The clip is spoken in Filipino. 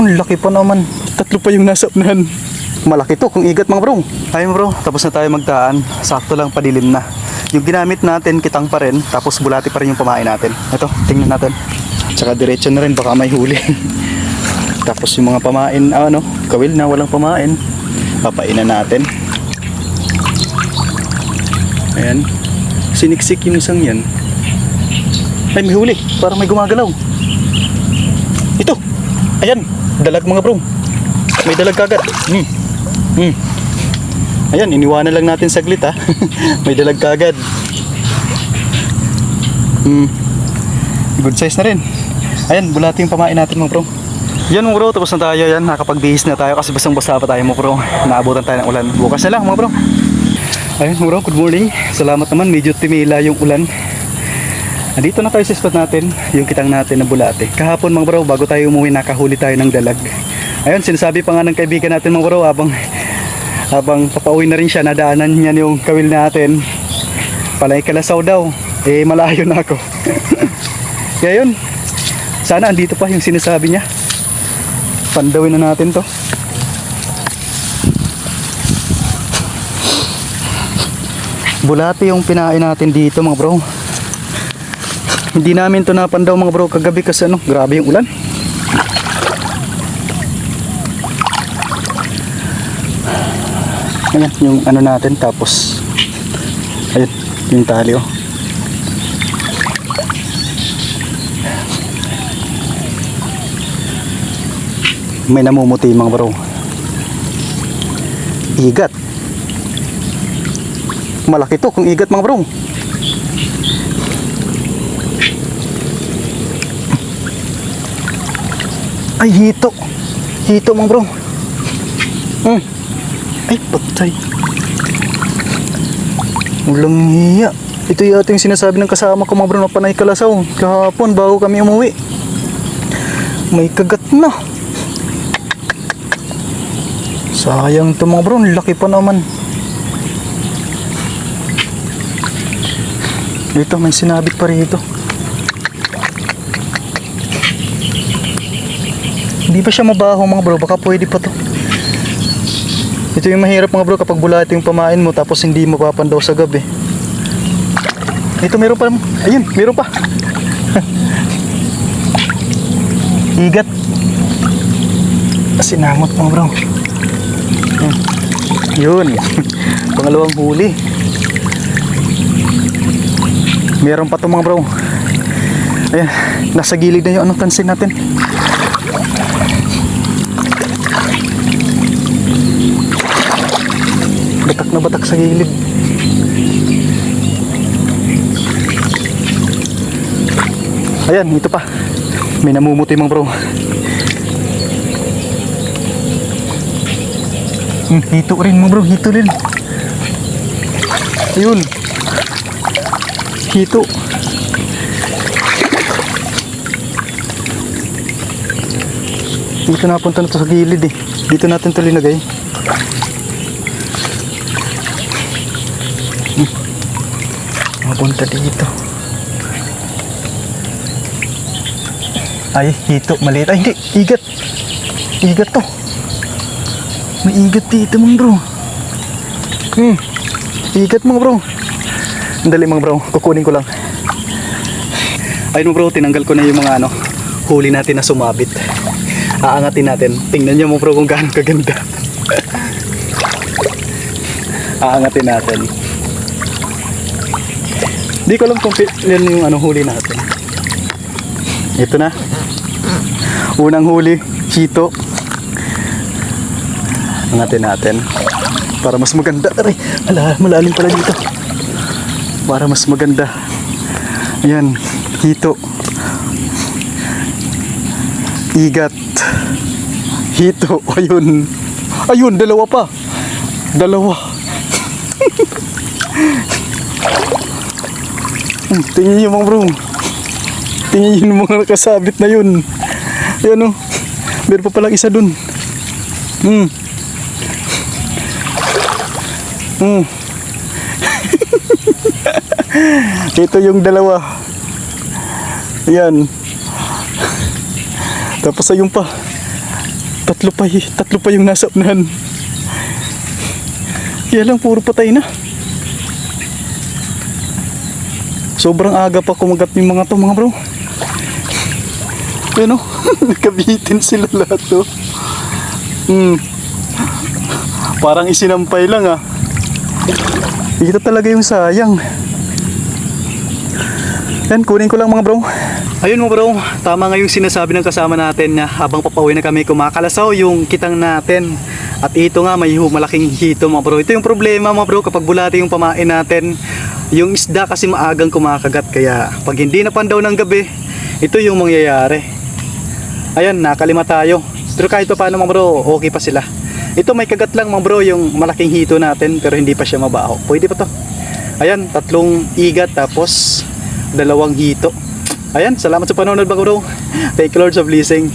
Ang laki pa naman. Tatlo pa yung nasa unahan. Malaki to kung igat mga bro. Ayun bro, tapos na tayo magdaan. Sakto lang padilim na. Yung ginamit natin, kitang pa rin. Tapos bulati pa rin yung pamain natin. Ito, tingnan natin. Tsaka diretso na rin, baka may huli. Tapos yung mga pamain, kawil na walang pamain. Papainan natin. Ayan. Siniksik yung isang yan. Ay, may huli. Parang may gumagalaw. Ito. Ayan. Dalag mga bro. May dalag kagad. Ayan, iniwanan lang natin saglit ha. May dalag kagad. Good size na rin. Ayan, bulati yung pamain natin mga bro. Yan mga bro, tapos na tayo yan. Nakapag-bihis na tayo kasi basang basa pa tayo mga bro. Naabutan tayo ng ulan. Bukas na lang mga bro. Ayun mga bro, good morning. Salamat naman, medyo timila yung ulan. Andito na tayo sa spot natin, yung kitang natin na bulate. Kahapon mga bro, bago tayo umuwi, nakahuli tayo ng dalag. Ayun, sinasabi pa nga ng kaibigan natin mga bro, habang papauwi na rin siya, nadaanan niya yung kawil natin. Palay Kalasaw daw. Eh, malayo na ako. Kaya yun, sana andito pa yung sinasabi niya. Pandawin na natin to. Bulati yung pinain natin dito mga bro. Hindi namin to napandaw mga bro kagabi kasi grabe yung ulan. Ayan yung natin, tapos ayun yung tali oh. May namumuti mga bro. Igat. Malaki to kung igat mga bro. Ay, hito. Hito mga bro. Ay, patay. Walang hiya. Ito yata yung sinasabi ng kasama ko mga bro na Panay Kalasaw. Kahapon bago kami umuwi. May kagat na. Sayang to mga bro. Laki pa naman. Dito may sinabit pa rito. Hindi pa siya mabaho mga bro, baka pwede pa to. Ito yung mahirap mga bro kapag bulati yung pamain mo tapos hindi mapapandaw sa gabi. Ito meron pa. Ayun, meron pa. Igat. Sinamot mga bro. Yun. Pangalawang huli. Meron pa to mga bro. Ayan, nasa gilid na yung tansin natin. Batak na batak sa gilid. Ayan, ito pa. May namumuti mga bro. Hito rin mga bro, hito rin. Ayun. Hito. Dito napunta na to sa gilid eh. Dito natin ito linagay. Mapunta dito. Ay, hito. Maliit. Ay, hindi. Igat. Igat to. May igat dito mga bro. Igat mga bro. Dali mga bro. Kukunin ko lang. Ayun mga bro. Tinanggal ko na yung mga huli natin na sumabit. Aangatin natin. Tingnan nyo mo bro kung gaano kaganda. Aangatin natin. Di ko alam kung yan yung huli natin. Ito na. Unang huli, hito. Angatin natin. Para mas maganda. Aray, malalim pala dito. Para mas maganda. Ayan, hito. Igat. Hito. Ayun. Ayun, dalawa pa. Dalawa. Tingin nyo mga bro. Tingin nyo yung mga nakasabit na yun. Ayan o. Meron pa palang isa dun. Ito yung dalawa. Ayan. Tapos ayun pa. Tatlo pa yung nasa unahan. Kaya lang, puro patay na. Sobrang aga pa kumagat yung mga to, mga bro. Ano? Nakabitin sila lahat to. Parang isinampay lang ah. Ito talaga yung sayang. Yan, kunin ko lang mga bro. Ayun mga bro, tama nga yung sinasabi ng kasama natin na habang papauwi na kami kumakalasaw yung kitang natin. At ito nga may malaking hito mga bro. Ito yung problema mga bro kapag bulati yung pamain natin. Yung isda kasi maagang kumakagat, kaya pag hindi na pandaw ng gabi, ito yung mangyayari. Ayan, nakalima tayo. Pero kahit pa paano mga bro, okay pa sila. Ito may kagat lang mga bro, yung malaking hito natin pero hindi pa siya mabaho. Pwede pa to. Ayan, 3 igat tapos 2 hito. Ayan, salamat sa panonood mga bro. Thank you Lord sa blessing.